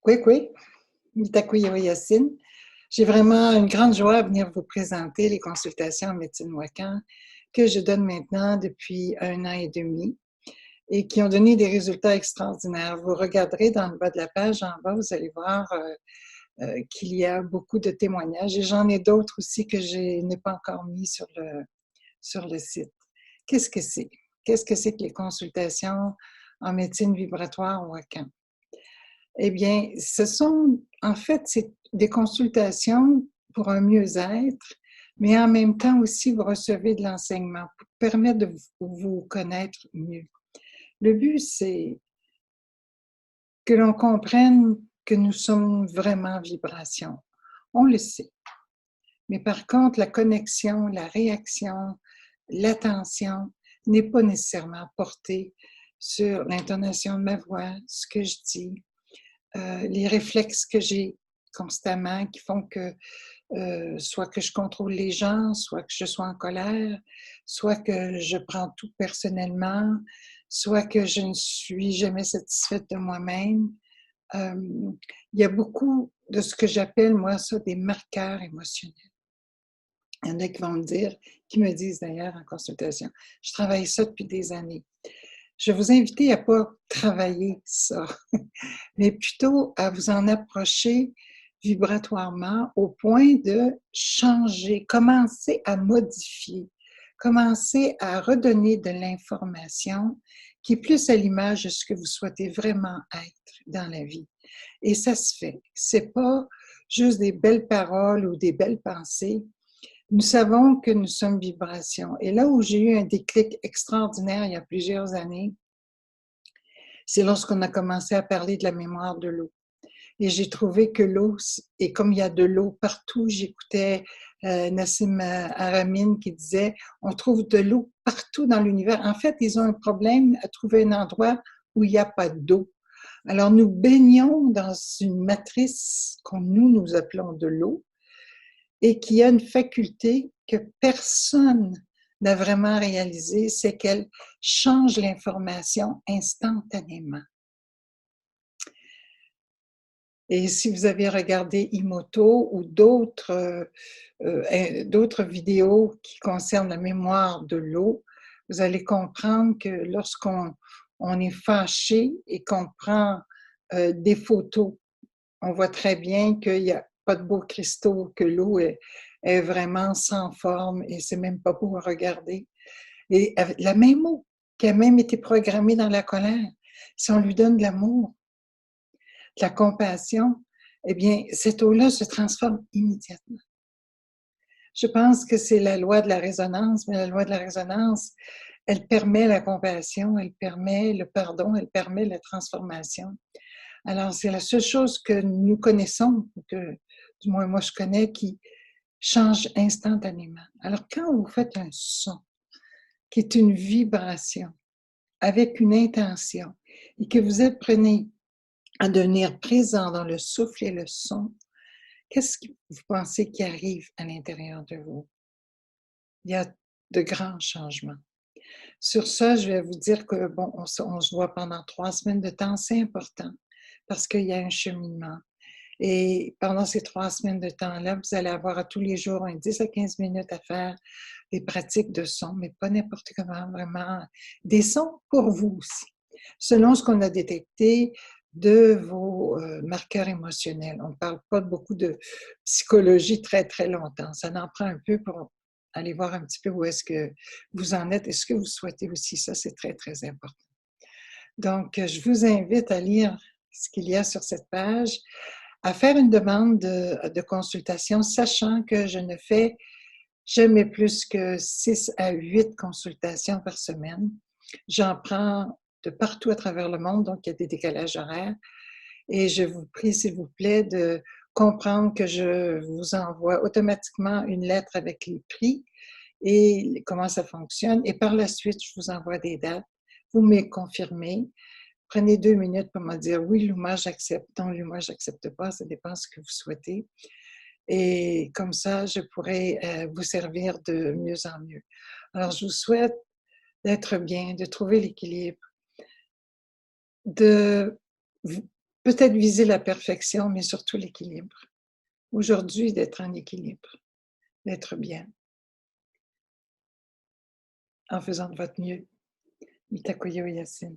Kwekwe, Mitakuye Yacine. J'ai vraiment une grande joie à venir vous présenter les consultations en médecine Wakan que je donne maintenant depuis 1 an et demi et qui ont donné des résultats extraordinaires. Vous regarderez dans le bas de la page, en bas, vous allez voir qu'il y a beaucoup de témoignages et j'en ai d'autres aussi que je n'ai pas encore mis sur le site. Qu'est-ce que c'est? Qu'est-ce que c'est que les consultations en médecine vibratoire Wakan? Eh bien, en fait, c'est des consultations pour un mieux-être, mais en même temps aussi, vous recevez de l'enseignement pour permettre de vous connaître mieux. Le but, c'est que l'on comprenne que nous sommes vraiment vibration. On le sait. Mais par contre, la connexion, la réaction, l'attention n'est pas nécessairement portée sur l'intonation de ma voix, ce que je dis, les réflexes que j'ai constamment qui font que soit que je contrôle les gens, soit que je sois en colère, soit que je prends tout personnellement, soit que je ne suis jamais satisfaite de moi-même. Il y a beaucoup de ce que j'appelle, moi, ça, des marqueurs émotionnels. Il y en a qui me disent d'ailleurs en consultation, je travaille ça depuis des années. Je vais vous inviter à ne pas travailler ça, mais plutôt à vous en approcher vibratoirement au point de changer, commencer à modifier, commencer à redonner de l'information qui est plus à l'image de ce que vous souhaitez vraiment être dans la vie. Et ça se fait. C'est pas juste des belles paroles ou des belles pensées. Nous savons que nous sommes vibration. Et là où j'ai eu un déclic extraordinaire il y a plusieurs années, c'est lorsqu'on a commencé à parler de la mémoire de l'eau. Et j'ai trouvé que l'eau, et comme il y a de l'eau partout, j'écoutais Nassim Haramein qui disait « On trouve de l'eau partout dans l'univers ». En fait, ils ont un problème à trouver un endroit où il n'y a pas d'eau. Alors, nous baignons dans une matrice que nous appelons de l'eau et qui a une faculté que personne n'a vraiment réalisée, c'est qu'elle change l'information instantanément. Et si vous avez regardé Imoto ou d'autres vidéos qui concernent la mémoire de l'eau, vous allez comprendre que lorsqu'on est fâché et qu'on prend des photos, on voit très bien qu'il n'y a pas de beaux cristaux, que l'eau est vraiment sans forme et c'est même pas beau à regarder. Et la même eau qui a même été programmée dans la colère, si on lui donne de l'amour, de la compassion, eh bien, cette eau-là se transforme immédiatement. Je pense que c'est la loi de la résonance, mais la loi de la résonance, elle permet la compassion, elle permet le pardon, elle permet la transformation. Alors, c'est la seule chose que nous connaissons, que du moins moi je connais, qui change instantanément. Alors, quand vous faites un son, qui est une vibration, avec une intention, et que vous apprenez à devenir présent dans le souffle et le son, qu'est-ce que vous pensez qui arrive à l'intérieur de vous? Il y a de grands changements. Sur ça, je vais vous dire que, bon, on se voit pendant 3 semaines de temps, c'est important, parce qu'il y a un cheminement. Et pendant ces 3 semaines de temps-là, vous allez avoir à tous les jours 10 à 15 minutes à faire des pratiques de son, mais pas n'importe comment, vraiment des sons pour vous aussi, selon ce qu'on a détecté de vos marqueurs émotionnels. On ne parle pas beaucoup de psychologie très, très longtemps. Ça en prend un peu pour aller voir un petit peu où est-ce que vous en êtes et ce que vous souhaitez aussi. Ça, c'est très, très important. Donc, je vous invite à lire ce qu'il y a sur cette page, à faire une demande de consultation, sachant que je ne fais jamais plus que 6 à 8 consultations par semaine. J'en prends de partout à travers le monde, donc il y a des décalages horaires. Et je vous prie, s'il vous plaît, de comprendre que je vous envoie automatiquement une lettre avec les prix et comment ça fonctionne. Et par la suite, je vous envoie des dates. Vous me confirmez. Prenez 2 minutes pour me dire oui, Luma, j'accepte. Non, Luma, j'accepte pas. Ça dépend de ce que vous souhaitez. Et comme ça, je pourrai vous servir de mieux en mieux. Alors, je vous souhaite d'être bien, de trouver l'équilibre, de peut-être viser la perfection, mais surtout l'équilibre. Aujourd'hui, d'être en équilibre, d'être bien, en faisant de votre mieux. Mitakuye Oyasin.